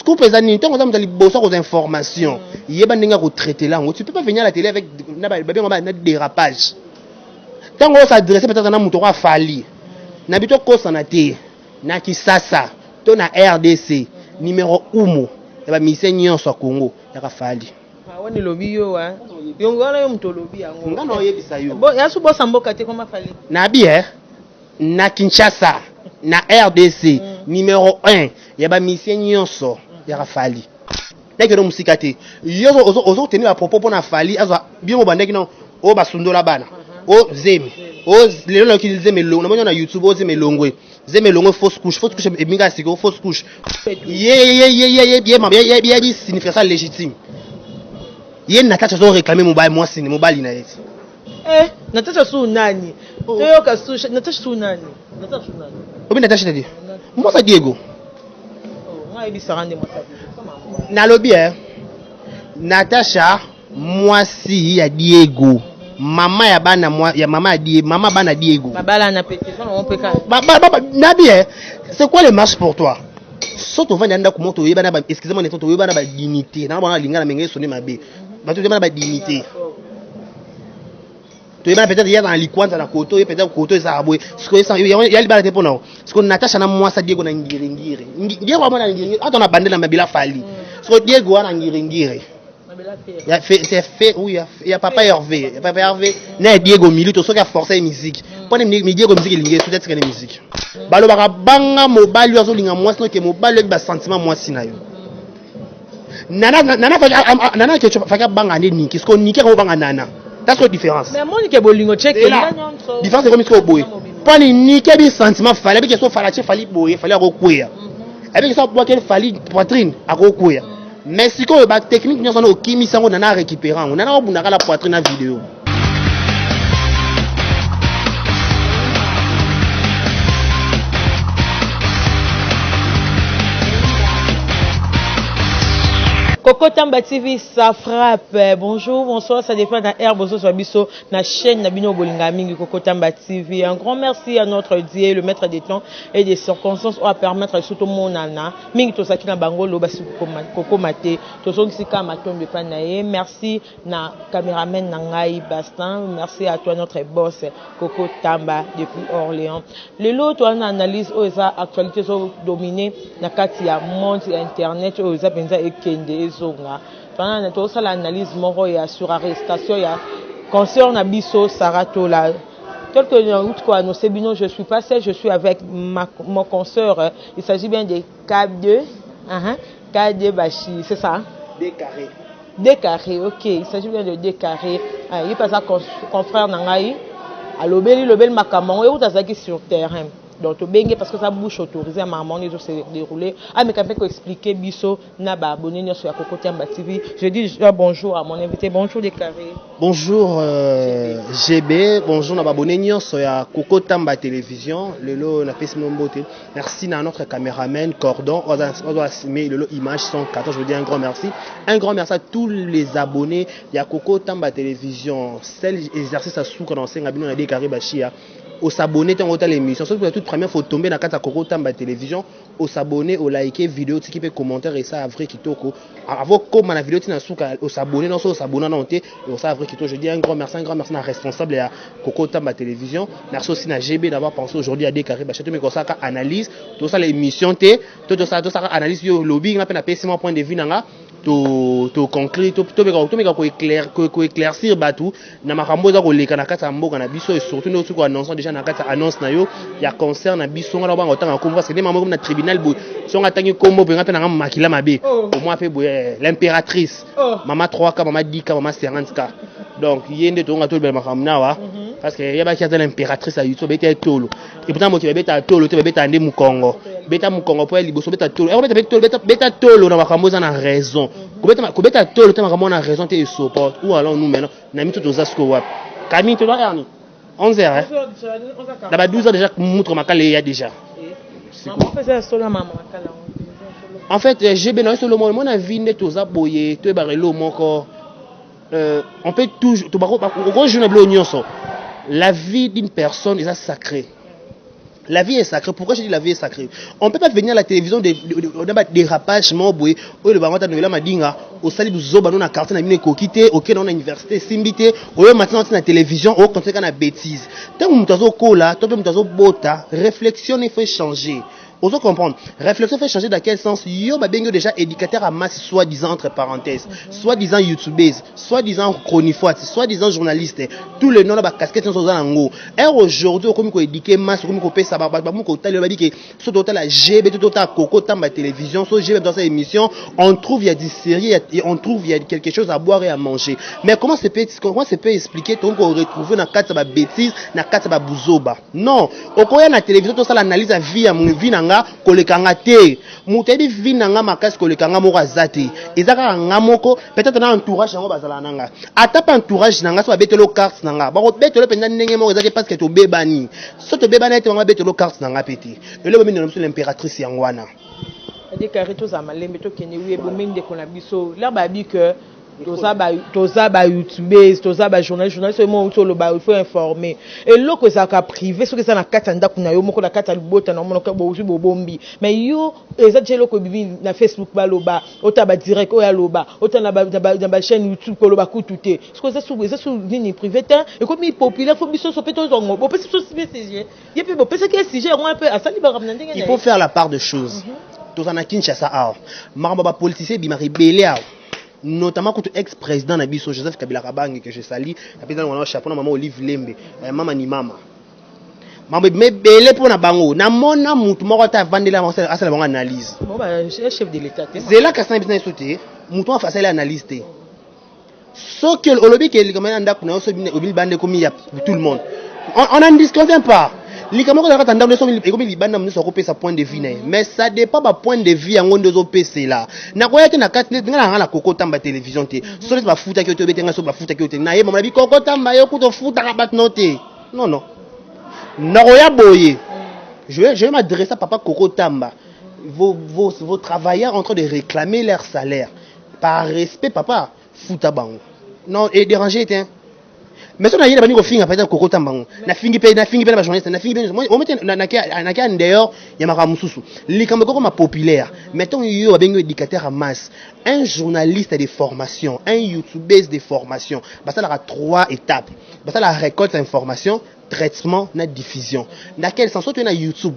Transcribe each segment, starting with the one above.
scoop les années tant que vous allez bosser aux informations il y a pas n'enga retraiter là tu peux pas venir à la télé avec des dérapages tant qu'on s'adresse peut-être na muto kwa fali na bito ko sanate na kisasa to na RDC numéro 1 ya ba mission nyonso Congo ya ka fali wani lobi yo wa yongona yo mto lobi yango ngana oyebisa yo bo ya subo samboka te koma fali na bi na Kinshasa na RDC numéro 1 ya ba mission nyonso ya ka fali dès que no musika te yo ozo tenir à propos pour na fali azo bien mo bandeki no o basundola bana o zemi o lelo ki zemi longo na bona YouTube o zemi longwe fausse couche e minga siko fausse couche ye bi signifie ça légitime ye Natacha zo réclamer mobile na yeti Natacha su nani toyo ka su Natacha su nani obi Natacha tadi mo sa Diego ngai bi sarande mo sa na lobi Natacha mwasi ya Diego mama ya bana mama bana Diego babala na petit on peut ka nabi c'est quoi le marche pour toi soto vanda nda ko moto yeba na ba excusez-moi ne soto yeba na ba dignité na bona linga na mengé sonner mabe ba to yeba na ba dignité to yeba peut-être ya dans likwanza na koto peut-être koto ça abwe ce que ça ya libala te pona ce que Natacha na mwasa Diego na ngirengire Diego wa mona ngirengire atona bande na mabila fali ce que Diego wa na ngirengire c'est fait oui il y a papa Hervé na Diego Milito so qui a forcé la musique pone mi Diego musique lingue peut-être que la musique balo baka banga mobali yo linga mwasi no ke mobali ba sentiment mwasi na yo nana ke faka banga ne niki sko niki ko banga nana that's the difference mais moi ke bolingo check différence c'est comme ce ko boy pone niki bi sentiment fallait que so fala che fali boye fallait ko kuya avec ça bois qu'elle fali poitrine a ko kuya mais si ko ba technique nyonso na okimi sango na récupérer on na obunaka la poitrine na vidéo Coco Tamba TV, ça frappe. Bonjour, bonsoir, ça dépend d'un air, bonsoir, sur Bisso, na chaîne Nabino Bolinga Mingi, Coco Tamba TV. Un grand merci à notre Dieu, le maître des temps et des circonstances, à permettre surtout mon nana. Mingi Tosaki na Bangolo, Basi Coco Mate, Tosong Sika Maton de Panaye. Merci na caméraman Nangai Bastin. Merci à toi, notre boss, Coco Tamba, depuis Orléans. Le lot, toi, on analyse, aux actualités sont dominées, na Katia, monde, internet, aux Abenza et Kende. Pendant que ça l'analyse moro ya sur arrestation ya concerne Bisso Sarato là quelques routes quoi nous c'est bino je suis pas seul je suis avec mon consoeur il s'agit bien de K2 K2 Bachi c'est ça D carré OK il s'agit bien de D carré il passe à confrère Nangai à l'obéli makamon et où t'as ça qui sur terrain. Donc, parce que ça bouche autorisée à maman, les autres se dérouler. Ah, mais quand même, expliquer Bisso, n'a pas abonné sur Coco Tamba TV. Je dis bonjour à mon invité. Bonjour, Décarré. Bonjour, GB. Bonjour, n'a pas abonné sur Coco Tamba Télévision. Le lot, la peste mon beauté. Merci à notre caméraman, Cordon. On doit assumer le lot image 114. Je vous dis un grand merci. Un grand merci à tous les abonnés. Il y a Coco Tamba Télévision. Celle exercice à soukra dans 5 abonnés, on a Décarré Bachia. Au s'abonner tant à l'émission surtout la toute première faut tomber dans la Coco Tamba télévision au s'abonner au liker vidéo qui peut commentaire et ça vrai kitoko avant comme la vidéo tina souka au s'abonner non au s'abonner non et au ça vrai kitoko je dis un grand merci à responsable à Coco Tamba télévision merci aussi à GB d'avoir pensé aujourd'hui à Décarré Bacheto mais comme ça analyse tout ça l'émission tout ça analyse yo lobby on appelle un point de vue nanga to conclure to ko éclaircir batu na makambo za ko leka na kata mboka na biso et surtout nous ko annoncer déjà na kata annonce na yo ya concert na biso ngala bango tanga ko parce que même comme na tribunal bo so ngatangi kombo pe ngata na makila mabe au moins pe l'impératrice mama 3K mama 10K mama 50K donc yende to ngato be makamna wa parce que yaba ki ata l'impératrice à YouTube beta tolo et pourtant mo ki beta tolo te beta ande mu Congo beta mu Congo po liboso beta tolo beta tolo na makambo za na raison Kobeta tolo te makambo na raison te et support ou alors nous maintenant na mi tout aux asko wap Camille tu dois erni 11h hein là 12h déjà montre makale il y a déjà en fait j'ai bien solo mon avis net aux aboyer to barelo moko on peut toujours to bako journée bleu nyonso la vie d'une personne est sacrée La vie est sacrée. Pourquoi je dis la vie est sacrée? On ne peut pas venir à la télévision des dérapages, au sali du zoba non na quartier na mine kokité auquel on a université simbité au maintenant na télévision au conseil na bêtise tant mutazo kola to mutazo bota réflexion il faut changer. Vous comprendre. Réflexion fait changer dans quel sens? Yo babengo déjà éducateur à masse soi-disant entre parenthèses, soi-disant youtubeuse, soi-disant chronifoite, soi-disant journaliste. Tout le nom là ba casquette sont dans ngo. Et aujourd'hui comme ko éduquer masse comme ko pesa ba ko tali ba dit que sur total la GB tout total coco tamba télévision, sur GB dans cette émission, on trouve il y a des séries et on trouve il y a quelque chose à boire et à manger. Mais comment c'est peut expliquer donc on retrouver dans quatre ba bêtises, dans quatre ba buzoba. Non, au koya na télévision tout ça l'analyse à vie kolekanga te mutebi vinanga makasi kolekanga moko azate ezaka ngamoko peut-être na entourage yango bazala nanga ata pa entourage nanga so betelo carte nanga ba betelo penda ndenge moko ezaki parce que to bebani so to bebana ete ba betelo carte nanga peti eloko mini na l'impératrice yango wana ade karito za malembe to kene wiye bo mende kona biso la ba bi que toza ba youtubeurs toza ba journaliste mo to lo ba il faut informer et loko za ka privé so que ça na kata ndako na yo moko na kata libota na mona ka bo uzi bo bombi mais yo eza je loko bibi na Facebook ba loba ota ba direct o ya loba ota na ba chaîne YouTube ko loba kututé ce que ça sous ni privé temps et comme il populaire faut biso so peto zongo bo pesi so sujet y pe bo pesi que sujet un peu à sali ba ramna ndenge il faut faire la part de choses toza na Kinshasa a maramba ba politicien bi mari belé notamment contre ex-président Nabiso Joseph Kabila Kabange que je salue capitaine on a chapeau maman Olive Lembe maman ni mama mais belé pour na bango na mona mutu moko ta vandela asala bango analyse bon ba chef de l'état c'est là que ça business sauté mutu en face à l'analyse té ce que le lobby que comme anda kuna so obil bande comme il y a tout le monde on n'en discute pas li kamoko na tanda so comme il bande mso ko pesa point de vue mais ça dépend pas point de vue yango ndozo pesa là na ko yete na kati ngala na kokota mba télévision té so ba futa ki to betenga so ba futa ki to na ye mama bi kokota mba yo kuto futa ka bat noté non na roya boye je vais m'adresser à papa Kokotamba vos travailleurs en train de réclamer leur salaire par respect papa futa bango non et déranger était mais on a yé bani ko finga peut-être Kokotamba na fingi pe na ba journaliste na fingi pe on mette na ka ndeur ya maka mususu likambo ko ma populaire mettons yo abengo éducateur à masse un journaliste de formation un youtubeuse de formation bah ça la 3 étapes bah ça la récolte d'informations traitement na diffusion dans quel sens tu na YouTube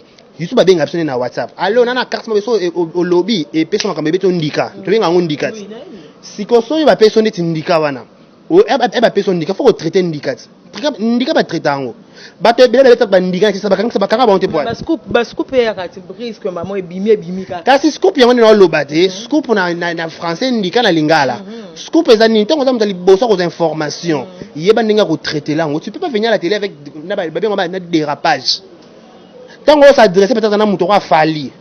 a bien abonné na WhatsApp alors na carte mo so au lobby et personne ka beto ndika to benga ndika si ko so ba personne ndika wana o ba personne ndika faut traiter ndika ba traiter ngo ba te bela beta ba ndika ça ba kanga ba on te point ba scoop ya ka brise que maman e bimi ka kasi scoop yango na loba te scoop na français ndika na lingala scoop eza ni tango za mutali boso ko information yeba ndinga ko traiter là tu peux pas venir à la télé avec na dérapage tango s'adresser peut-être na muto ko fali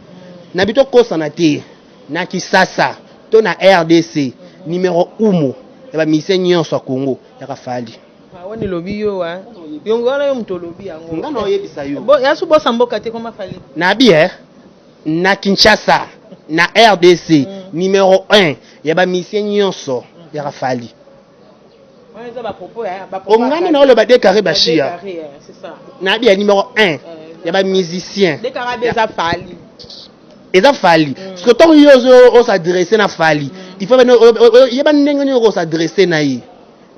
na bito ko sanate na Kisasa to na RDC numéro 1 ya ba mission nyonso ya Congo ya ka fali wani lobi yo wa yongona yo muto lobi yango ngana oyebisa yo bo ya subo samboka te koma fali na bi na Kinshasa na RDC numéro 1 ya ba mission nyonso ya ka fali ongani na oloba décarré bashia c'est ça na bi numéro 1 ya ba musicien décaré eza fali eza fali parce que tant yo s'adresser na fali il faut yeba ndenge ni ko s'adresser na yi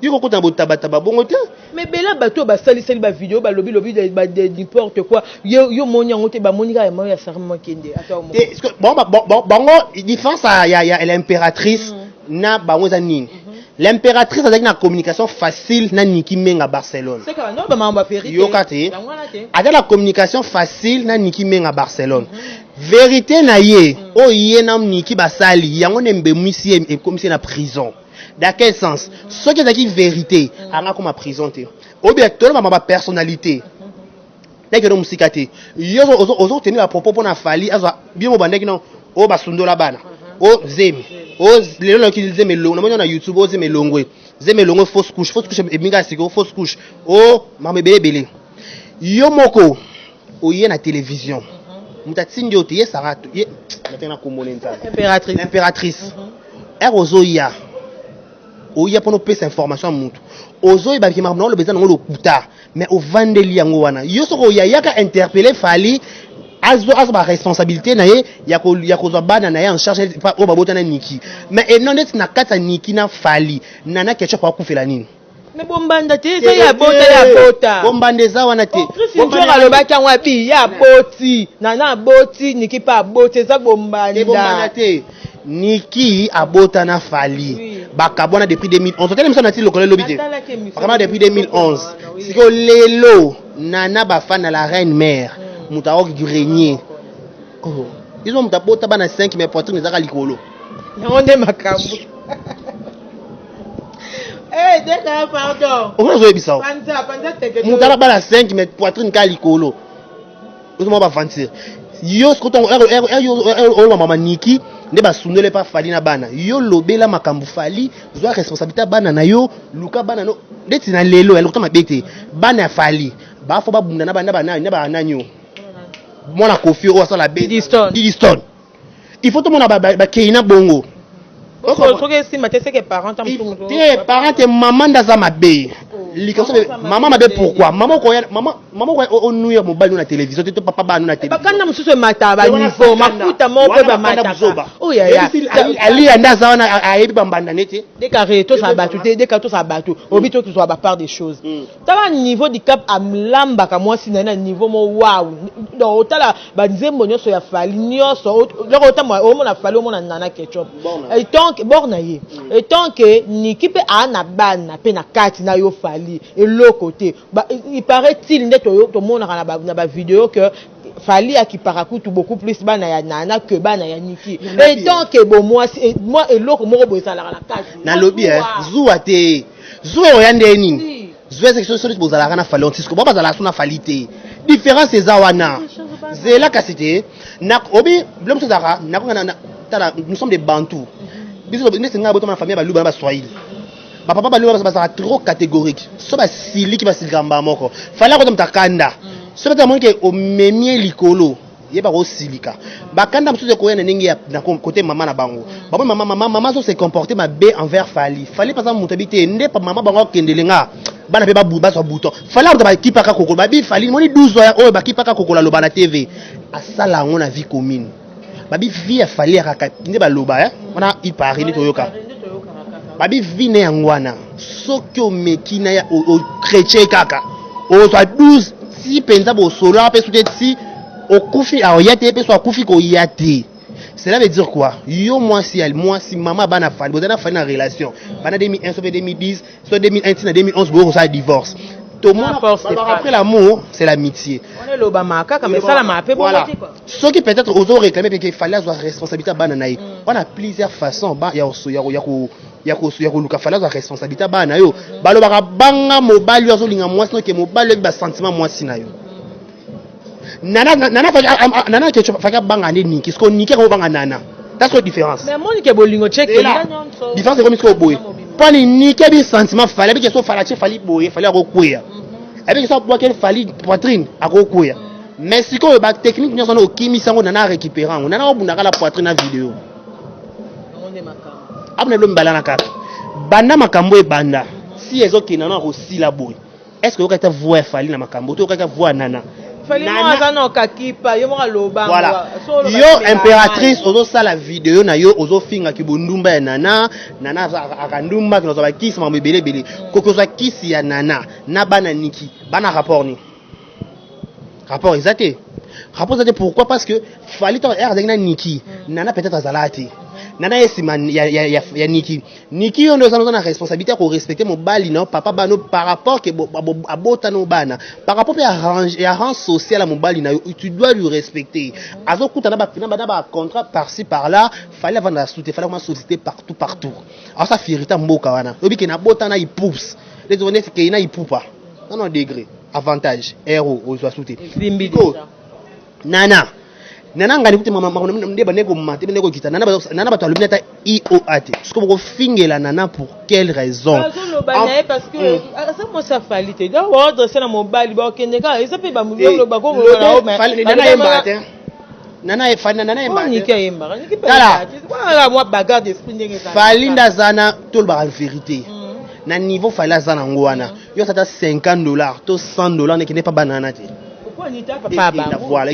yiko kota botabataba bongo te mais bela bato ba sali ba vidéo ba lobi de n'importe quoi yo moni yango te ba moni ka ya sarmo kende ata mo bongo différence ya l'impératrice na bango za nini l'impératrice a une communication facile na Niki Menga Barcelone. C'est quand non ba mamba vérité. Yokate. A la communication facile na Niki Menga Barcelone. Vérité na ye o ye na Niki basali yango nembe musi et comme si na prison. Dans quel sens? Ce qui est vérité, anga comme prison te. O bien to ma personnalité. Dès que no musikate. Yo ozo tenir à propos pour na fali azo bien mo bandeki non o basundola bana. O zemi. O lelo ki zemi longo na na YouTube o zemi longwe. Zemi longo fausse couche e minga siko fausse couche. O mama belé. Yo moko o ye na télévision. Mutatindi ote ye sarato ye matena komona nzala. Impératrice. L'impératrice. Erozo ya. oya pour nous passer information mutu ozo ba ki marno le besoin ngolo kuta mais au vandeli yango wana yo soko ya yaka interpeller Fally azo ba responsabilité na ye ya ko zo bana na ye en charge pas o ba botana Niki mais et non net na kata Niki na Fally nana kecho kwa kufela nini mais bombanda te ça ya bota bombande za wana te bombanda lo ba kanwa bi ya boti nana boti Niki pa bote za bombanda te Niki abota na Fally bakabona depuis 2011 on tele mso na ti lokolo lobité vraiment depuis 2011 siko lelo nana ba fan na la reine mère mutao ki régner oh ils ont mutabota bana 5 mais poitrine za likolo onde makambo eh deka pardon on va jouer bisao panza teke mutala bana 5 mais poitrine ka likolo ils ont pas fantir yo ce ton yo mama Niki ne ba sunele pa Fally na bana yo lobela makambu Fally zo responsabilité bana na yo luka bana no deti na lelo eloko mabete bana Fally ba fo ba bunda na bana nanyo mona Kofi o sa la be Didiston il faut tout mona ba keina bongo okoke si matese que parent tam tout muto te parent te maman ndaza mabe likaso maman mabe pourquoi maman ko onuya mobali na télévision te papa ba na télévision bakanda mususu mataba niveau makuta moko ba mataka oh ya ali ndaza wana ayebi bambanda nete décarré to sa batu te décarré to sa batu obito que soit ba part des choses taba niveau du cap amlamba ka moi sinana niveau mo wow do otala ba nzembo nyoso ya Fally nyoso loko otama o mona Fally o mona nana ketchup et donc borna ye et tant que Niki pe ana bana pe na kati na yo Fally et l'autre côté il paraît-il neto to mona na ba vidéo que Fally a qui paracoute beaucoup plus bana ya nana que bana ya Niki et tant que bon moi et l'autre mo bo ça la kati na lobby zuwa te zuwa yande nini zuwa c'est chose bo za na Fally ontisco ba za la suna Fally te différence eza wana zela kasite na obi blom so zara na ko na nous sommes des bantous biso ne singa boto ma famille ba luba ba swahili ba papa ba luba ba trop catégorique so ba sili ki ba silgamba moko fala ko mtakanda so ba monke o memie likolo ye ba ko silika ba kanda msuze ko yana ningi na côté mama na bango ba maman so se comporter ma bé envers Fally par exemple mutabité nde pa mama bango kendelenga bana pe ba buba so bouton fala ko ba kipaka kokolo ba bi Fally moni 12 ans o ba kipaka kokolo loba na TV asala ngona vie commune babi vie ya Fally akaka nde baloba wana ipari ni toyoka babi vie ne yangwana soki omeki na ya o chrétien kaka o so 12 si penza bo solo ape soute si okufi a yate pe so akufi ko yate cela veut dire quoi yo moi si maman bana Fally bozana Fally na relation bana 2001 so 2010 so 2001 na 2011 bo ça divorce. Après l'amour, c'est l'amitié. On est l'Obama, comme ça la m'a fait voilà. Ce qui peut-être aux réclamer qu'il fallait avoir responsabilité à Bananaï. On a plusieurs façons. Il y a Luka fallait avoir responsabilité à Bananaï. Balo baka banga mobile yo zolinga moi sinon que mobile ba sentiment moi sinayo. Nana que faka banga ni Niki, ce qu'on Niki ko banga nana. That's the difference. Mais moi que bolingo check différence c'est comme ce boy. Pas ni Niki bi sentiment fallait que so Fally boy, fallait recueillir. Avec ça pour qu'elle Fally poitrine à recueillir. Mais si ko ba technique nous on kimi sango nana récupérant. On a obundaka la poitrine na vidéo. On est makamba. Abna lo mbala na kaka. Banda makambo e banda. Si ezo kinana aussi la boy. Est-ce que vous avez voir Fally na makambo? Tu avez voir nana. Fally moi ça non kakipa yo mo loba. Voilà. Yo impératrice ozo ça la vidéo na yo ozo finga ki bundumba ya nana akandumba ki nozo ba kisi ma mebele bele. Koko za kisi ya nana na bana Niki bana rapport ni. Rapport exacté. Rapport exacté pourquoi parce que Fally to er na Niki nana peut-être azalati. Nana esiman ya Niki on doit avoir responsabilité pour respecter mon bali non papa bano par rapport que abota no bana par rapport à rang social à mon bali na tu dois lui respecter azokuta na ba contrat par-ci par-là fallait avoir la société fallait avoir société partout alors ça firita mboka wana obi ke na bota na ipoups les honnêtes que na ipupa non degré avantage héros aux société nana ngani kuti mama ndeba neko mate neko kita nana bato alumina IOAT ce que vous fingela nana pour quelle raison parce que ça moi ça Fally te donc ordre c'est na mobile ba okende ka ça peut ba mulolo ba ko nana Nana on nique yemba nique Tala. Voilà moi bagarre d'esprit ndenge ça. Falinda zana tout ba vérité. Na niveau fala zana ngwana. Yo ça $50 to $100 ne pas banana te. Pourquoi ni ta papa voilà,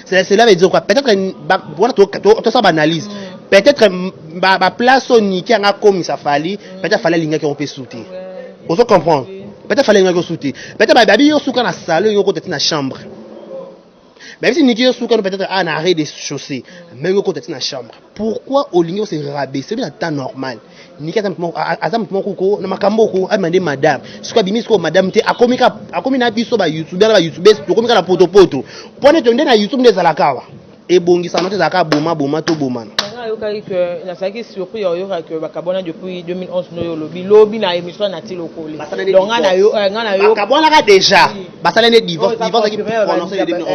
c'est là veut dire quoi? Peut-être voilà to ça banalise. Peut-être ba place au nique nga comme ça fali, peut-être fallait linga qu'on peut sauter. On se comprend. Peut-être fallait linga qu'on sauter. Peut-être ba babi yo souka na salon yo côté na chambre. Même si Niki Souka peut-être un arrêt des chaussées, même au côté de la chambre. Pourquoi au ligne c'est rabaissé? C'est bien temps normal. Niki azam koko na makamboko a demandé madame. Ce que bimi ce que madame te a commis na biso ba YouTuber ba YouTuber to komika la poto. Pone to ndena YouTube des alakawa. Et bongisa note zaka boma to boma. Que na saki surpris yo que bakabona depuis 2011 no lobi na émission na ti lokole. Donc ngana yo bakabona ka déjà. Basala ne divorce qui prononcé en 2011.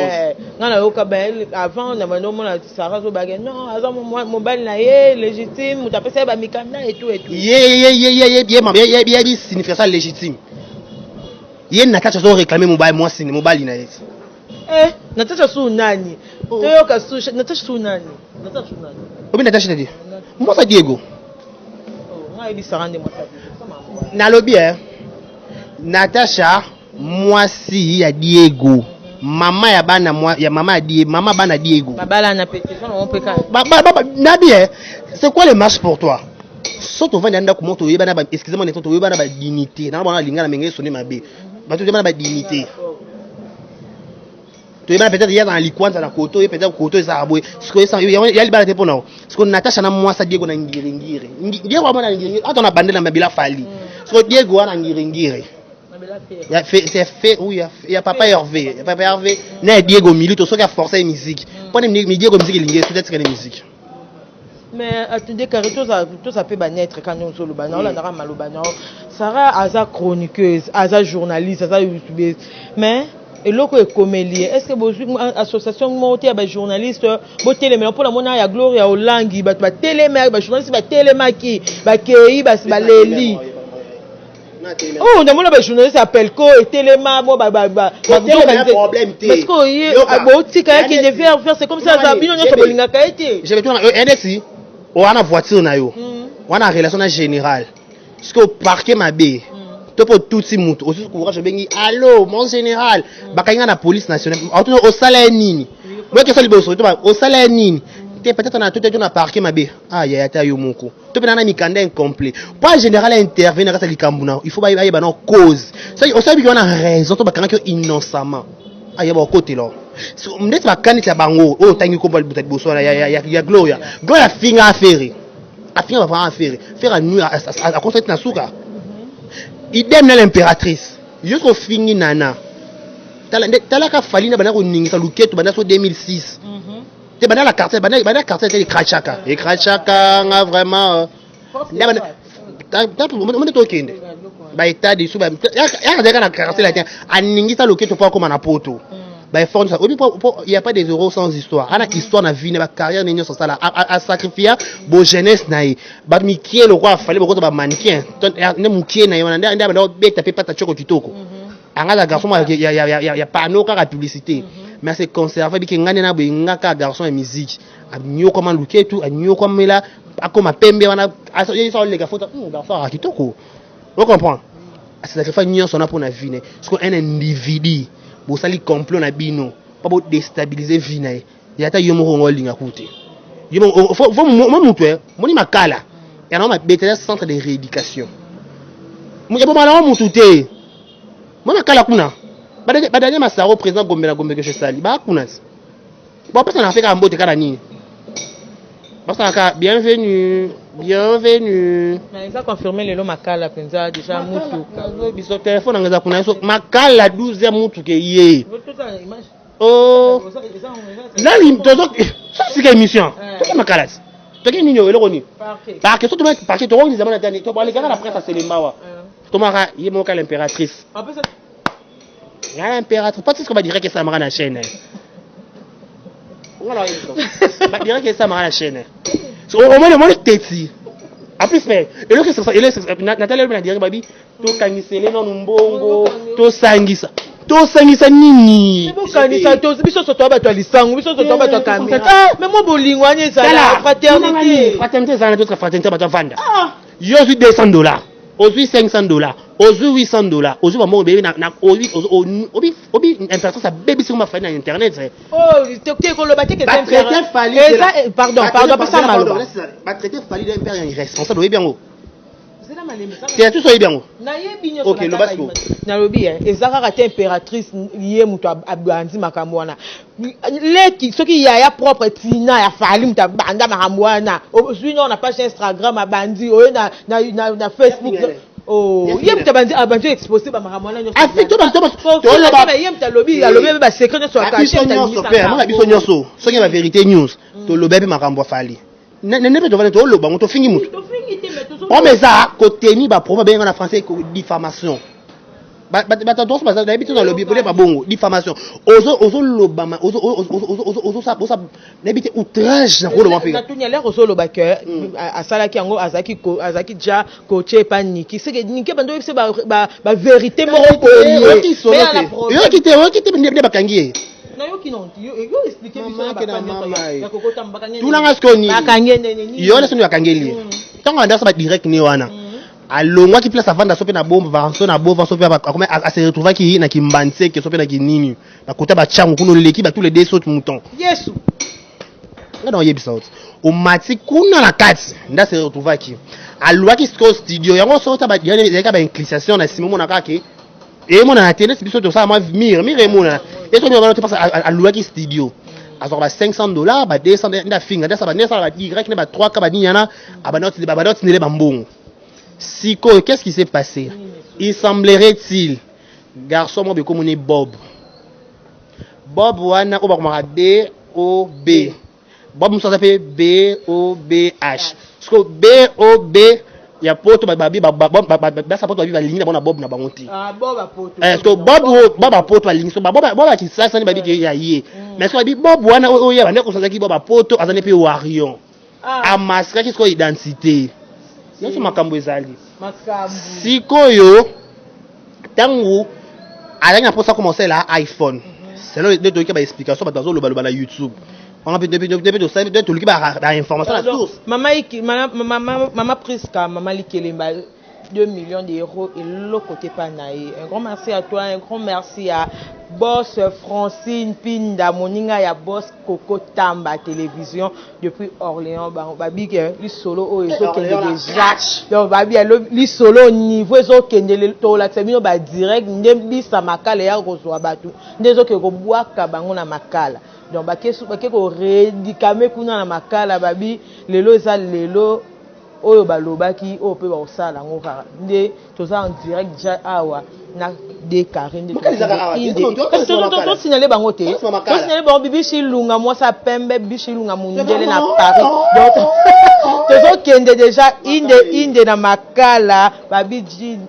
Ngana yo ka ben avant na mano mona Sarah zo bagay non azam mobile na ye légitime mu tapesa ba mikanda et tout. Ye signifie ça légitime. Ye na tacha zo réclamer mobile na ye. Natacha su nani? Toyoka su Natacha su nani? Obi Natacha te dit. Moi ça Diego. Nga ebi sarande moi ça. Na lobby Natacha moi si ya Diego. Mama ya bana moi ya mama Diego, mama bana Diego. Babala na pétition on peut ka. Nabi c'est quoi le match pour toi? Soto vanda nda kumoto yeba na ba excusez-moi neto yeba na ba dignité. Na bana linga na mengé sonner mabe. Ba to yeba na ba dignité. Tu es peut-être hier dans l'Iquan, dans la côte, et peut-être côté ça a boué. Ce que ça, il y a le balai pour nous. Ce qu'on Natacha na moi ça Diego na ngiringire. Diego na ngiringire. Ah, on a bandé na mabila fali. Ce que Diego na ngiringire. Il a fait, c'est fait, oui, il y a papa Hervé. Papa Hervé, na Diego milieu, tout ce qui a forcé la musique. Prenez Diego musique, il y a peut-être que la musique. Mais attendez, car tout ça peut naître quand nous sommes là. On a un malobana. Sarah, Aza chroniqueuse, Aza journaliste, Aza youtubeuse. Mais et l'autre est comédie. Est-ce que vos associations montent à journalistes, vos télémères pour la monnaie à Gloria au Langui, bah télémères, bah journalistes, bah télémaki, bah kei, bah léli. Oh, on a mon journaliste appelle quoi et téléma, bon bah problème. Parce que y a bon petit qui devait faire, c'est comme ça, ça bien on est bolinga kaité. Je vais tourner NSI. On a voiture na yo. On a relation générale. Ce que parquet ma bé. Pour tout si mout aussi courage bengi allô mon général bakanga na police nationale au salaire nini moi que ça liboso au salaire nini peut-être on a tout na parquet mabe ah ya ta yo moko to pe na mikanda incomplet pas général intervenir quand ça likambuna il faut ba ba non cause ça on sait qu'on a raison to bakanga que innocemment ah ya ba côté là m'dete bakani ta bango oh tangi ko bal butat boso ya gloria finga affaire va pas affaire faire à nuit à construire na souka. Idem na l'impératrice jusqu'au fini nana talaka falina bana ko ningisa luketo bana so 2006 te bana la carte bana te krachaka et krachaka nga vraiment on to kende ba état de sous ba ya na carte la aningisa luketo pour comme na poto ba fond ça il y a pas des euros sans histoire ana histoire na vie na carrière nenyo ça a sacrifier bo jeunesse naï ba mikie le roi fallait beaucoup ba mannequin ne mukie na yona nda ba beta pe pata choko kitoko anga la garçon ya panneau ka publicité mais c'est conservé bi ngane na bo ngaka garçon et musique a nyo comment luke tout a nyo comme là a comme pembe wana a ça les gars photo garçon a kitoko on comprend c'est sacrifier nyo sona pour na vie ne parce que un individu bo sali complot na bino pas bo déstabiliser vie na ya ta yomo ngo linga kuti yomo faut mutu moni makala ya na ma bete centre de rééducation mo ya bo mala mutu te mo makala kuna badanya masaro président gombe que je sali ba kuna bo pesa na feka mbote kana nini basta ka bienvenue mais ça confirmer le makala penza déjà mutu biso téléphone ngaza kuna so makala 12e mutu ke ye oh nani toto ça c'est émission to makala to ke nini eloko ni parce que surtout parce que to on zamana tani to ba le gars la presse c'est les mawa to mara ye mo ka l'impératrice l'impératrice pas ce qu'on va dire que ça mara na chaîne on va dire que ça mara na chaîne au moins le monde teti en plus mais et là que ça Nathalie elle m'a dit babi to kangisele non mbongo to sangisa to sangisa nini bokanisa to biso soto ba to lisango biso soto ba to kamera mais mo bolingo anye ça la fraternité ça na toute fraternité ba to vanda yo suis $200 aujourd'hui $500 aujourd'hui $800 aujourd'hui ba mo bébé na obi important ça bébé sur ma famille internet te ko lo ba te que pardon pas ça mal ba traiter fali d'un père irresponsable oui bien haut c'est tout ça bien OK le basco na lobi ezaka températrice lié muto abandi makambo wana leki soki ya propre tina ya fali muta banda makambo wana ozwi na page Instagram abandi oyo na Facebook yem tabandi exposé ba makambo wana nyonso afito ba yem talobi alobi ba secret nyonso akache ta biso nyonso soki ba vérité news to lobi makambo fali nene to vana to loba moto fingi muto on mais ça côté ni ba problème en français diffamation ba tendance ba d'habitude dans le bible pas bon diffamation ozo lobama ozo ça n'habite outrage na rolo mapika tunya l'air ozo lobaka asala ki yango azaki ja coaché pas niki c'est que niki bando c'est ba vérité moko ko yo kité ne ba kangi na yo kinonti yo expliquer biso ba ya kokota mbakanye tulanga skoni bakangene yo leso ya kangeli tango anda sa ba direct ni wana alongwa ki place avanda sope na bombe vanso na bombe sope ba comme a se retrouver ki na kimbanse ki sope na kinini na kota ba changu kuno leki ba tous les deux sautes mouton yesu ngana yebi saut o mati kuna na kati nda se retrouver ki alwa ki studio yango sota ba ya ka ba inclination na simo mona kake et mon na télé biso to ça moi mire mona et to ba parce alwa ki studio alors ba $500 ba $200 nda finga nda sa ba nesa ba direct ne ba 3 ka ba niana abanoti ne ba mbongo. Siko, qu'est-ce qui s'est passé? Il semblerait-il, garçon, moi, comme on est Bob. Bob, wana, on va B-O-B. Bob, nous sommes fait B-O-B-H. Parce que B-O-B, il y a poto, babi, ça poto, va ligne, na Bob, na bangonti. Ah, Bob, a poto. Est-ce que Bob, a poto, ligne, so, Bob, qui ça, ça, babi, qui y a yé. Mais est-ce que Bob, wana, y a, on s'en qui Bob, a poto, azane, puis Warion. A masque, qu'est-ce qu'on identité? Yoso makambo ezali sikoyo tangu alanga posa commencer la iPhone c'est là de doki ba explication ba dazo loba na YouTube on a depuis to ça de toluki ba information la source maman Priska maman Likelemba 2 millions d'euros et l'autre côté panaï. Un grand merci à toi, un grand merci à Boss Francine Pinda Moninga ya Boss Coco Tamba télévision depuis Orléans. Babi li solo o ezo kende déjà. Donc babi li solo niveau ezo kende to la semino ba direct ndembi sa makala ya kozwa batu. Ndezo ke ko bwaka bango na makala. Donc ba ke ko redikame kuna na makala babi lelo eza lelo oyo balobaki o pe ba osala ngo kaka nde toza en direct déjà awa na de Karine to signaler bango te to signaler bango bibishi lunga moi sa pembe bibishi lunga mundele na Paris donc tozo kende déjà inde na makala babi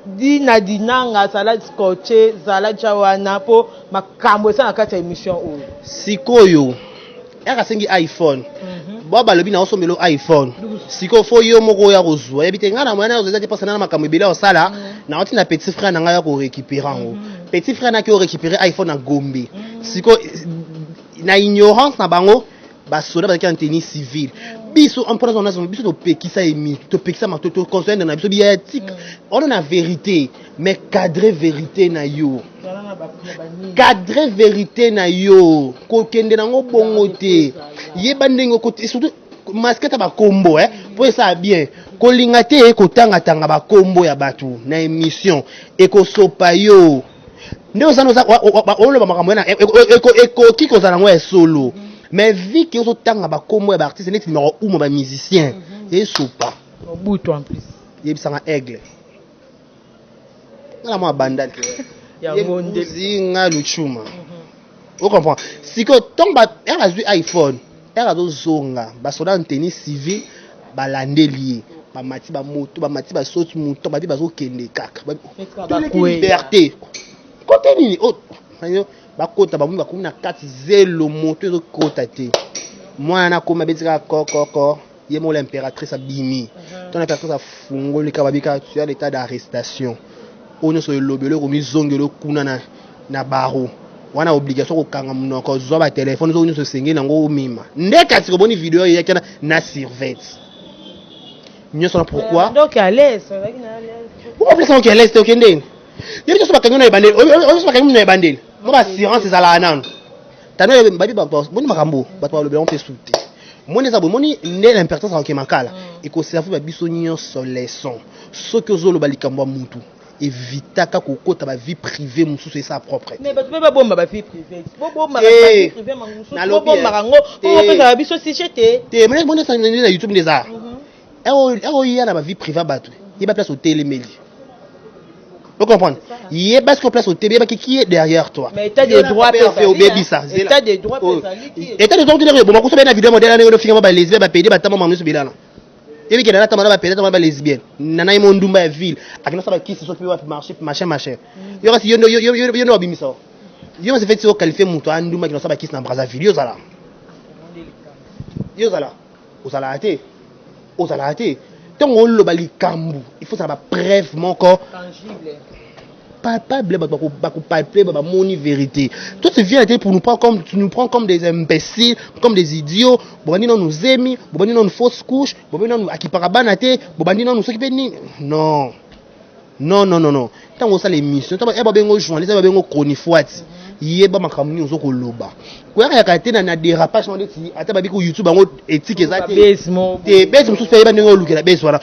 dina dinanga sala scotché sala chawana po makambo sana kati ya émission oyo sikoyo aka sengi iPhone baba lobi na osomelo iPhone siko fo yo moko ya kozwa yebite ngana mwana ozo zati pasana na makambo ebele osala na oti na petit frère na nga ya ko récupérer ngo petit frère na ki o récupérer iPhone na Gombe siko na ignorance na bango ba soda ba ki en tenue civile biso en prenant na biso to pekisa emi to pekisa ma to conseiller na biso biatique on a vérité mais cadrer vérité na yo cadrer vérité na yo ko kende nango bongo te yeba ndengo ko surtout masketa ba kombo pour ça bien ko linga te ko tanga ba kombo ya batu na émission e ko sopa yo ndio sana o lo ba makambo na eko kiko za nango solo mais vu que zo tanga ba kombo ya ba artiste net numéro 1 ba musicien et sopa au bout en plus yebisanga aigle na moi bandal ya monde zinga luchuma vous comprenez siko tomba era zu iPhone era zo zonga ba soda tenue civil ba landelier ba mati ba moto ba mati ba sauti moto ba bi ba zo kende kaka ba liberté côté nini oh ba kota ba mu ba kumina 4-0 moto zo kota te moi na koma betika kokoko yemo l'impératrice abimi ton impératrice a fungoli ka babika tu as l'état d'arrestation on so lobelo ko mi zongelo kuna na na baro wana obligation kokanga munoko zo ba téléphone zo nyuso sengeli nango mima ndeka tiko boni vidéo ya kana na survette nyuso na pourquoi donc à l'aise pourquoi plus on est à l'aise to kende yebi so bakanyo na bandeli so bakanyo na bandeli mo ba assurance ezala nan tano babi ba boni makambo bato ba lobela on fait souté moni za bo moni ne l'importance en kemakala et ko servi ba biso nyuso leçon ce que zo lo balikambo mutu évitaka kokota ba vie privée mususu esa propre mais bato pe ba bomba ba vie privée bo bomba ba vie privée mangusu bo bomba rango ko pe za biso si chete te moni moni sa na YouTube ndeza ero ya na ba vie privée bato il ba place au téléméli vous comprenez il est parce qu'on place au télé qui est derrière toi mais état de droit état de droit état de droit bon ko so na vidéo modèle na finga ba lesbienne ba pédé ba tamo mamusu bilana et puis là tamana ba pédé tamana ba lesbienne nana imo ndumba ya ville akina sa ba kiss so pe wa marché machin yo kasi yo no bimisa yo se fait so qualifier muto anduma kina sa ba kiss na Brazzaville yo zala ate tant on le bali kambu il faut ça ba bref mon corps tangible palpable ba palpable ba moni vérité tout ce vient pour nous prendre comme tu nous prends comme des imbéciles comme des idiots bobandi non nous aimi bobandi non fausse couche bobandi non akiparabana te bobandi non soki pe ni non tant on ça l'émission tant ba bengo journaliste ba bengo chronifuati yeba makamuni ozo ko loba ko ya ka tena na dérapage on dit ata ba bi ko YouTube bango éthique ezate te base musu fe ba nengo lukela base wala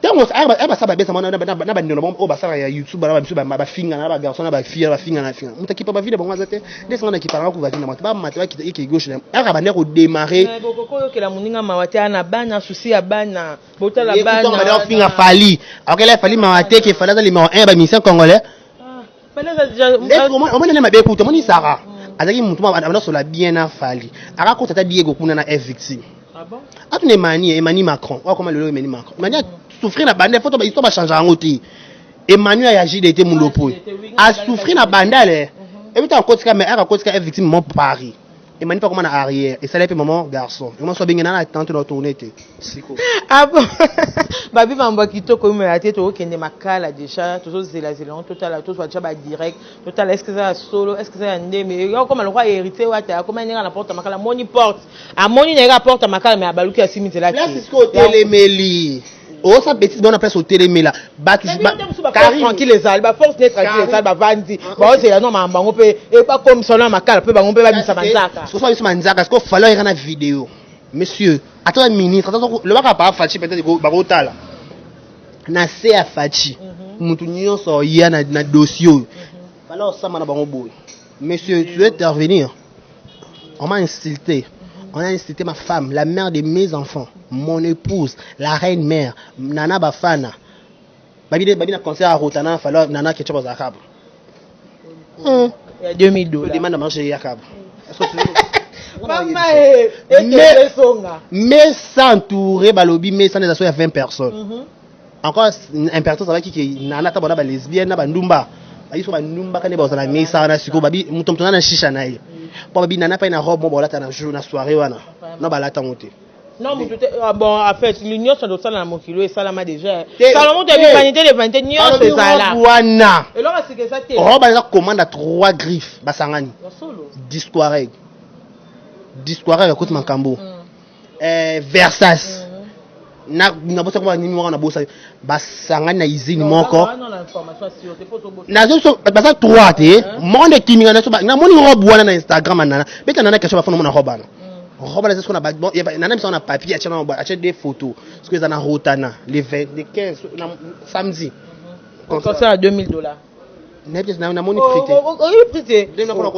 tango aba saba base na ba ndelo o ba sala ya YouTube ba biso ba finga na ba garçon na ba fille ba finga na finga mutaki pa ba vile bango azate des na ki paranga ko va vina ba matwa ki gauche na aka ba ne ko démarrer boko yo kela muninga mawate na bana souci ya bana botala bana ba finga fali akela fali mawate ke fala za numéro 1 ba mission congolais on m'a même écouté mon Sarah azaki mutu abana so la bien na fali aka ko tata Diego kuna na F victime ah bon atune Emmanuel Macron wa comment le Emmanuel Macron Emmanuel souffrir na bande faut histoire ba changer en côté Emmanuel a agi d'été mon lopo a souffrir na bandale et puis en côté mais aka côté F victime mon Paris Emmanuel pas comment na arrière et ça là maman garçon et moi so bien na tante na tourner te siko ah bon babi mambo kitoko me ate to kende makala déjà to zela total to soit ba direct total est-ce que ça solo est-ce que ça ndé mais comme le roi hérité wata comme ninga na porte makala moni porte a moni na porte makala mais abaluki asimite là là c'est ce que téléméli oh ça bêtise on a place au téléméli là batu Karim tranquille les alba force d'être tranquille les alba vandi ba c'est là non mambango pe et pas comme solo makala pe bango pe ba bisa manzaka so ça bisa manzaka parce que falloir y a na vidéo monsieur attends un ministre attends le baka pas Fachi peut-être ba kotala na se a Fachi mutu nyonso ya na dossier alors ça mana bango boy monsieur tu veux intervenir on m'a insulté ma femme la mère de mes enfants mon épouse la reine mère nana bafana babi na concert à Rotana falloir nana ketchup aux arabes il y a $2000 je demande à manger yakab est-ce que tu mais s'entourer balobi mais sans des assos il y a 20 personnes encore important ça va qui nana tabona ba lesbienne na ba ndumba ayiso ba ndumba kane ba za la mesa na siko babi mutomtona na shisha na ye po babi nana pa na robe mo bolata na jour na soirée wana no balata ngote non mais bon en fait l'union ça doit ça na mokilo et salama déjà salama de vanité de vanité union c'est ça là wana et là c'est que ça té robe la commande à 3 griffes basangani discoireg écoute makambo Versace na bosa kwa nini mwana bosa basangani na izini moko na zo basa 3 te monde kiminga na so na moni robe wana na Instagram nana beta nana kesho bafona mona robe na robe na qu'on a bon nana misa na papier acha des photos parce que ça na Rotana les 15 samedi concert à $2000 na moni prêté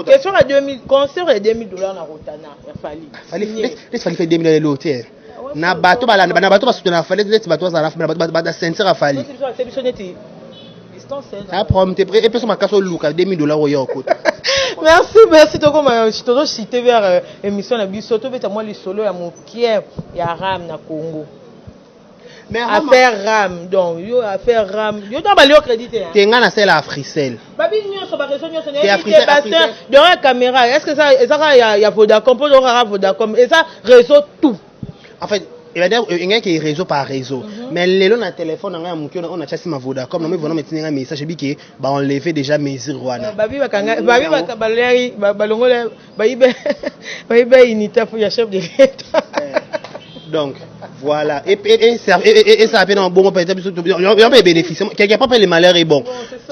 question à 2000 concert à $2000 na Rotana fallait faire 2000 l'hôtel na bato balanda na bato basutana fallait les bato za raf ba ceinture a fali ah prom te prêt et puis sur ma casse au look à $2000 au yoko merci to comme je te citer vers émission na biso to beta moi les solo ya mokier ya ram na Congo mais affaire ram donc yo affaire ram yo dans balio crédité hein tenga na celle Africell babi nyonso ba raison nyonso ne Bastien de la caméra est-ce que ça il y a Vodacom pour le Vodacom et ça réseau tout en fait et bien il y a qui réseau par réseau mais les lots na téléphone on a chassé ma voda comme nous venons maintenant un message bi que ba enlever déjà mesure wana babi baleri balongole bayibe unité pour ya chef de l'État. Donc voilà et ça a fait un bon peut-être il y a un bénéfice quelque part le malheur est bon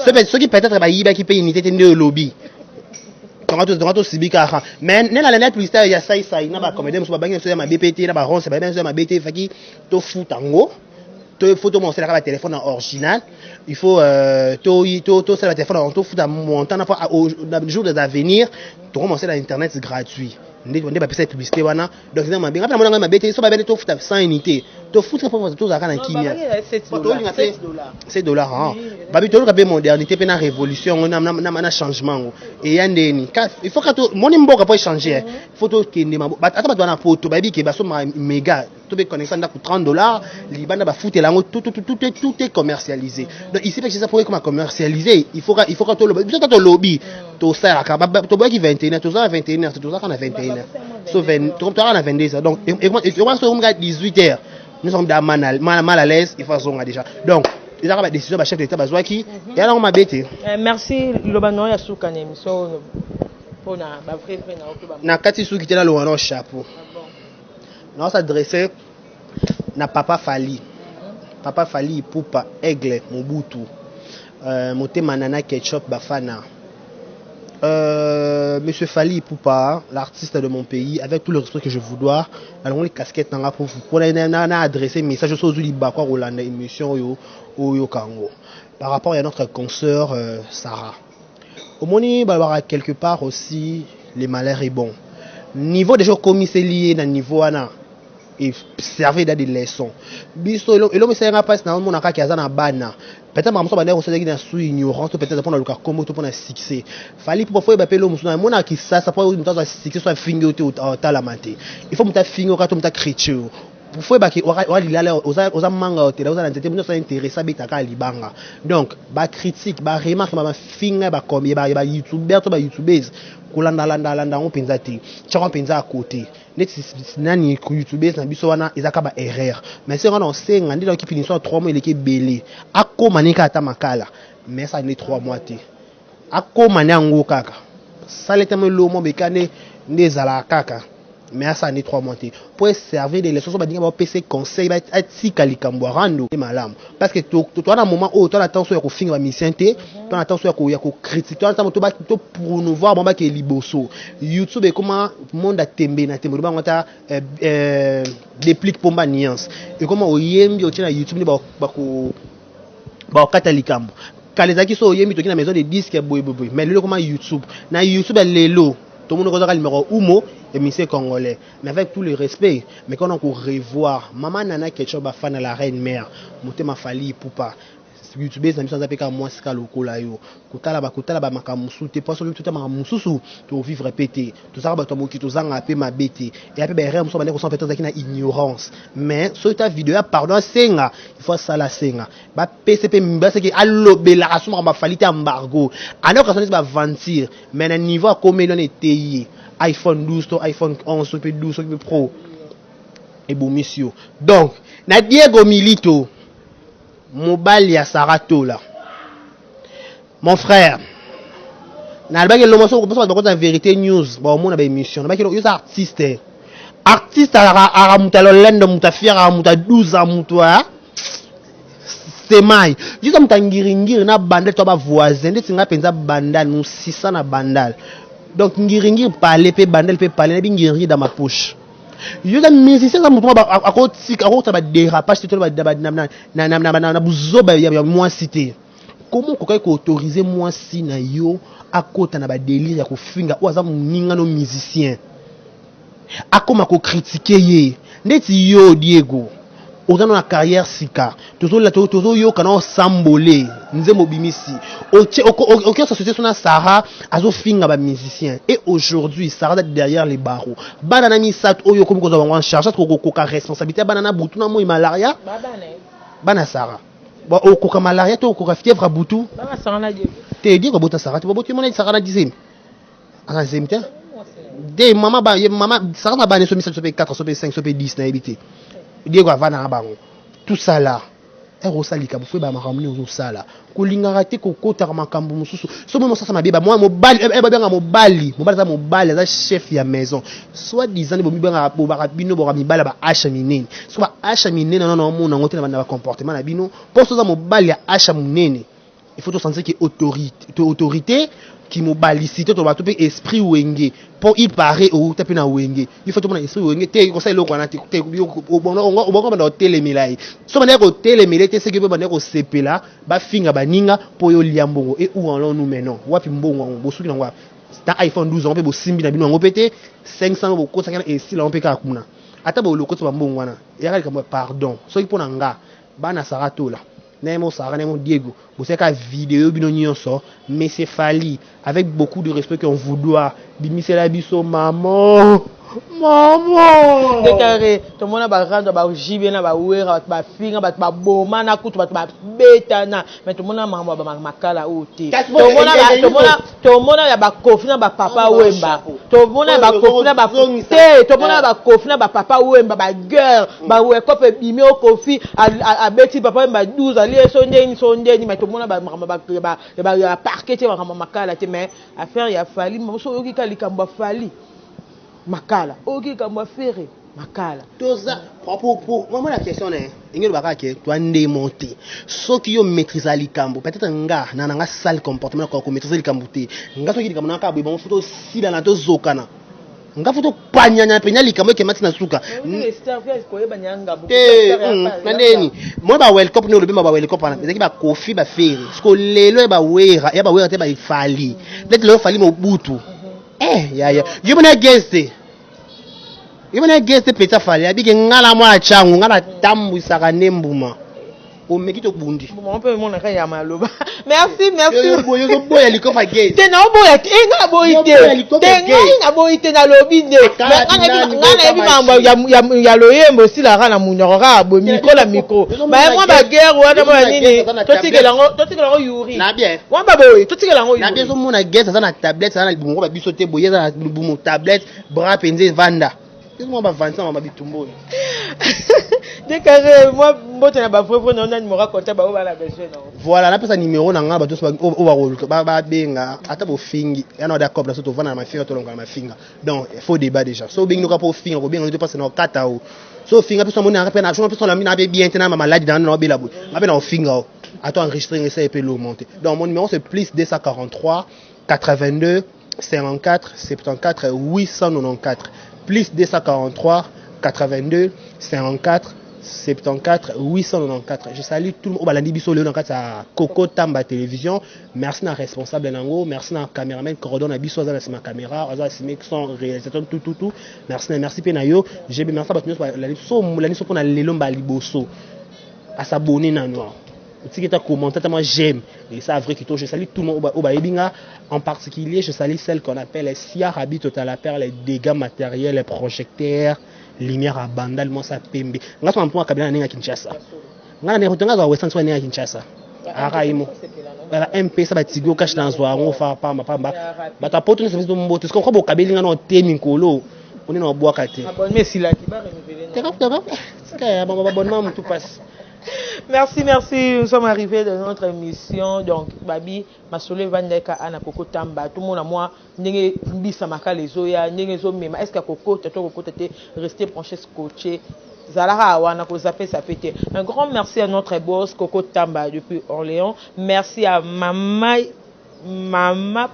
ceux qui peut-être ba yiba qui paye unité de lobby donc to sibika mais nela la publicité ya sai na ba comédien so ba bangi so ya ma BPT na ba ronce ba ben so ya ma BT faki to futango to photo mon c'est la téléphone en original il faut to c'est la téléphone en to futa montant au jour des avenir to commencer dans internet gratuit ndé ba pesa publicité wana donc c'est ma bien après mon ma BT so ba ben to futa 100 unités to futa pour to za kana kimia $7 hein babi to ka modernité pe na révolution na changement et yandeni il faut que mon mboka pour changer photo kende ma ata ba na photo babi ke ba so méga to be connexion pour $30 libanda ba foutre là tout est commercialisé donc ici parce que ça pourrait comment commercialiser il faut que to lobby to ça to ba ki 21 to ça 21 to ça kana 21 so 20 to kana 22 donc et moi so 18h nous sommes dans mal à l'aise il faut zonga déjà donc ils ont décision ba chef de l'état bazwa qui et alors on m'a bêté merci lobano ya suka na émission pona ba frère na okuba na kati suki tena lo wana chapeau non s'adresser na papa Fali Ipupa Aigle Mobutu motema nana ketchup bafana monsieur Fali Ipupa l'artiste de mon pays avec tout le respect que je vous dois allons les casquettes nanga pour vous na adresser message aux Liba quoi Rolanda émission yo Kango par rapport à notre consoeur Sarah au moni balbara quelque part aussi les malheurs est bon niveau déjà commissaire lié dans niveau ana et servir dans des leçons biso elo me senga passe na mon aka kiaza na bana peut-être maman so bana ko seki na sous ignorance peut-être pour na luka comme to pour na succès fali pour fois ba pelo musuna mon aka ça pour mutaza succès soit fingo te ta la maté il faut muta fingo ka to muta critique pour fois ba ki wa lilala oza manga te oza na tete muta intéressé betaka libanga donc ba critique ba remarque ba finga ba comme ba youtuber to ba youtubers kolanda on penza te chako penza à côté net nani ku youtubers na biso wana ezaka ba erreur mais c'est on senga ndilo ki finition 3 mois eleke belé akoma nika ata makala mais ça ne 3 mois te akoma nango kaka salete mo lomo bekane ndezala kaka mais ça ne 3 mois te pour servir des leçons ba dinga ba PC conseil ba atika likambo rando malamu parce que to na moment où to na attention ya ko finga ba mission te to na attention ya ko critiquer to na to ba to promouvoir ba ke liboso YouTube et comment monde a tembe na tembe ba ngota déplique pomba nuance et comment oyembi o tina YouTube ba ko kata likambo kalezaki so oyembi to kina maison de disques boy mais le comment YouTube na YouTube lelo tout le monde a le numéro Umo et monsieur congolais mais avec tout le respect mais quand on peut revoir maman nana ketchup ba fan la reine mère motema Fali Ipupa YouTube na biso nzapeka moi sika lokola yo kutala ba makamusu te poso tout ta makamusu to vivre répéter tout ça ba to moki to zanga pe mabete et après ba erreur muso ba ne ko sans peut-être na ignorance mais sur ta vidéo pardon senga il faut ça la senga ba PCP mbase ki alobela asuma ba Fali ta embargo ana ko ba ventir mais na niveau à combien on était iPhone 12 to iPhone 11 to 12 to Pro et bon monsieur donc na Diego Milito mobile ya Saratola mon frère na albaki lo moso ko ba vérité news ba mo na ba émission na ba yo artiste ara mutalo lendo mutafiera muta 12 ans mutwa semai juste mutangiringiri na bandal to ba voisin ndeti nga penza bandal nous 600 na bandal donc ngiringiri parler pe bandal pe parler na bingiri dans ma poche yo la musicien ça mutu ba akota ba dérapage tout ba na buzoba ya moi cité comment ko autoriser moi si na yo akota na ba délire ya ko finga ou aza muninga no musicien akoma ko critiquer ye ndeti yo Diego ozana na carrière sika tozo yo kana sambolé nze mobimisi OK société sona Sarah azo finga ba musicien et aujourd'hui Sarah derrière les barreaux bana na misat oyo comme ko en charge ko ka responsabilité bana na butu na moi malaria bana Sarah ba o ko malaria to ko fièvre butu bana Sarah na te dit ko bota Sarah to botu mon Sarah na 10e à 10e de maman Sarah na bana so misat so pe 4 so pe 5 so pe 10 na habité Diego avana bango tout ça là erosalika bofwe ba makamni ozo sala kolingaka te kokotaka makambo mosusu so mo sasa mabeba moi mobali babanga mobali za mobali za chef ya maison soit disant bo mibanga bo bakabino bo mibala ba asha minene so ba asha minene non mona ngote na ba comportement na bino poso za mobali ya asha munene il faut to sentir que autorité qui mobalicité to bato pe esprit wenge pour y paraît ou taper na wenge il faut to mona esprit wenge te ko sa eloko na te o bongo na hotel milai so bana ko hotel milai te se ke bana ko sepela ba finga baninga po yo liambongo et où en nous maintenant wapi mbongo bo suki na ngwa ta iPhone 12 on pe bo simbi na bino ngo pété 500 bo ko sakana et si la on pe ka kuna ata bo loko to ba mbongo wana ya ka comme pardon so ipona nga bana sarato la Nemo Sarah, Nemo Diego, vous savez qu'à vidéo, mais c'est Fali, avec beaucoup de respect qu'on vous doit. Bimisi la biso, maman. Maman. Décaré, tout le monde a rendre ba jibe na ba wera ba finga ba boma na kutu ba betana mais tout le monde a maman ba makala oti. Tout le monde a ba kofi na ba papa wemba. Tout le monde a ba kofi na ba te, tout le monde a ba kofi na ba papa wemba ba girl ba we kope bimi o kofi a beti papa wemba 12 ali sondeni mais tout le monde a ba parquet ba makala te mais affaire ya Fali moso yoki kalikambo Fali. Makala, ok, comme moi faire Makala. Tout ça, pour moi la question est, il y a des gens qui démonter. Ceux qui ont maîtrisé l'icambo, peut-être un gars, dans un sale comportement, qui ont maîtrisé l'icambo, un gars qui dit comme un cas, bon, photo si dans la deux zokana. Un gars photo panyanya penya l'icambo qui est maintenant suka. Moi ba welcome nous le bien ba welcome na ezaki ba kofi ba faire. Parce que lelo ba wera, ya ba wera te ba ifali. Peut-être le fali mo butu. Ya. Je me guest. Je me guest peta fali. Abi ke ngala mwa changu, ngala tambu saka nembuma. O meki to bundi. On peut mon ka ya maloba. Merci. Yo boya liko fa guest. Te na boya, nga boyite. Te nga boyite na lobinde. Ngana ebi mambo ya loyembo sila kana munyoka bo micro la micro. Ba moi ba guerre wana ba nini? Totikela ngo yuri. Na bien. Wa ba boy, totikela ngo yuri. Na bien so mona guest za na tablette, za na bungo ba biso te boye za na bumu tablette, bras penze vanda. Moi ba vendre ça ba bitumbo. Décaré, moi, na ba frère na on raconter ba la besoin non. Voilà, la personne numéro na nga ba tous ba benga ata bo fingi. Ya no d'accord la soto vana na mafinga to longa na mafinga. Donc, il faut débat déjà. So bengi no ka po finga, ko benga no te passe na kata o. So finga pe so mona rappel na so la mina be bien tena ma maladie dans na bela bo. Ma be na finga. Attends enregistrer ça et puis le monter. Donc mon numéro c'est plus 243 82 54 74 894. Plus 243 82 54 74 894. Je salue tout le monde. Balandi biso le dans kata Coco Tamba télévision. Merci na responsable nango, merci na caméraman coordonne biso za ma caméra, za sima son réalisateur tout. Merci pe na yo. J'ai bien merci ba la so pona lelo mba liboso. À s'abonner na noir. Si tu as commenté, moi j'aime. Et ça, vrai que je salue tout le monde au Baïbinga. En particulier, je salue celle qu'on appelle les Sia Rabi Total Appel, les dégâts matériels, les projecteurs, lumière à bandal, moi ça pembe. Nga so mpona kabila na Kinshasa. Nga na rotonga za Western so na Kinshasa. Araimo. Bala MP ça ba tigo cache dans zo ngo fa pamba. Ba ta poto ne service de mbote. Ce qu'on croit bo kabeli nga no temi nkolo. On est na bois kate. Abonnement si la ki ba renouveler. C'est que ba abonnement tout passe. Merci. Nous sommes arrivés dans notre émission. Donc, Babi, Masole Vandeka, Ana Koko Tamba, tout le monde à moi, Nenge Bisamaka les Oya, Nenge Zomema. Est-ce que Koko était resté branché, scotché? Zalara Wana, qu'on a fait ça péter. Un grand merci à notre boss, Koko Tamba, depuis Orléans. Merci à Maman,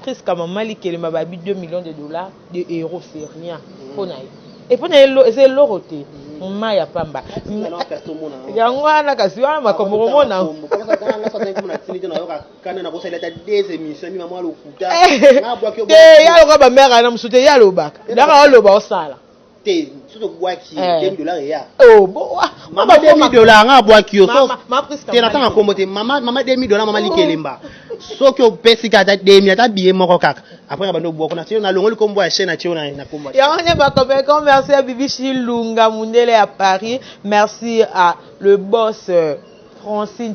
presque à Maman, qui m'a babi 2 millions de dollars, de euros, c'est rien. Et pour c'est l'oroté. Maya pamba. Yangwana kasi wana makombo mona. Ya lo ba mera na musute ya lo baka. Ndaka lo ba osala. Te, surtout boaki 10 dollars ya. Oh, bo. Mama 20 dollars nga boaki yo. So, te natanga kombote mama 20 dollars mama likelemba. So que pesi kata 2000 ata biye moko kaka. Après bando boako na tio na longoli kombo ya chaîne na tio na kombo. Ya on est pas comme merci à Bibi Chilunga Mundele à Paris. Merci à le boss Francine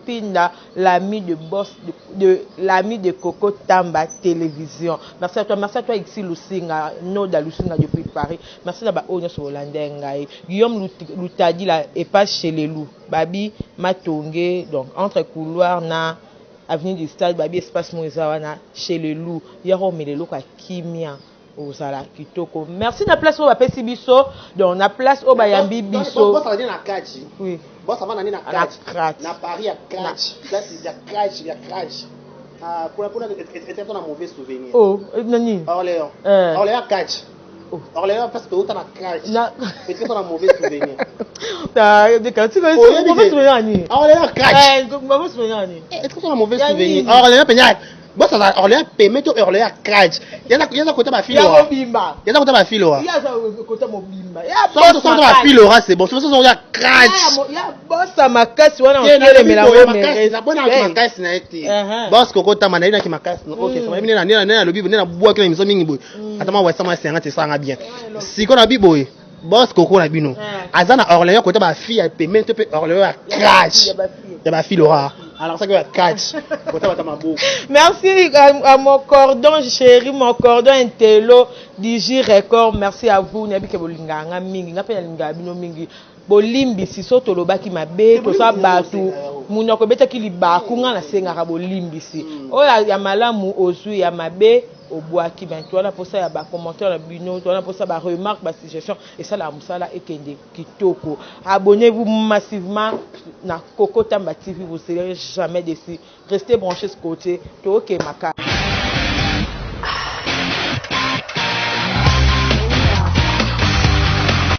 Pinda, l'ami de boss de l'ami de Coco Tamba Télévision. Merci à toi ici Lusinga, Noda Lusinga depuis Paris. Merci à Baonya Hollandais ngai. Guillaume Loutadi la et pas chez les loups. Babi Matongé, donc entre couloir na avenue du Stade, Babi espace Moïsawana chez les loups. Yaro melelo kwa kimia. Ozala kitoko. Merci na place au bapesi biso. Donc na place au bayambi biso. Boss ça va dire na kachi. Oui. Boss ça va na kachi. Na Paris à kachi. Là c'est ya kachi. Ah pour était un mauvais souvenir. Oh, nani? Orléans. Orléans kachi. Orléans parce que autant na kachi. Peut-être un mauvais souvenir. De quand tu veux mauvais souvenir ni. Orléans kachi. Mauvais souvenir ni. Est-ce que c'est un mauvais souvenir? Orléans peñat. Bon, ça va, Orléans permet de Orléans crash. Il y a un côté ma fille. Il y a un côté ma fille. Il y a un côté mon bimba. Il y a un côté ma fille. C'est bon. C'est pour ça qu'on a crash. Il y a boss à ma casse. On a les mélanges. La bonne ma casse n'a été. Boss Coco Tamanina qui ma casse. Ok, ça va venir à le bibo. On a bois que les maisons mingi. Attends, ouais, ça m'a serré. Ça va bien. Si qu'on a bibo. Boss Coco na bino. Azana Orléans côté ma fille. Elle permet de Orléans crash. Il y a ma fille Laura. Alors ça que va catch. Merci à mon cordon chéri, mon cordon intello Digi Record. Merci à vous. Nabi ke bolinga nga mingi, nga pe linga bino mingi. Bolimbi si soto lobaki mabe to sa batu. Munoko beta ki libaku nga na senga ka bolimbi si. O ya malamu ozu ya mabe obwaki ben toi pour ça ya ba commentaire la bino, toi pour ça ba remarque ba suggestion et ça la musala ekende kitoko. Abonnez-vous massivement na Coco Tamba TV, vous serez jamais déçus. Restez branchés ce côté. To OK maka.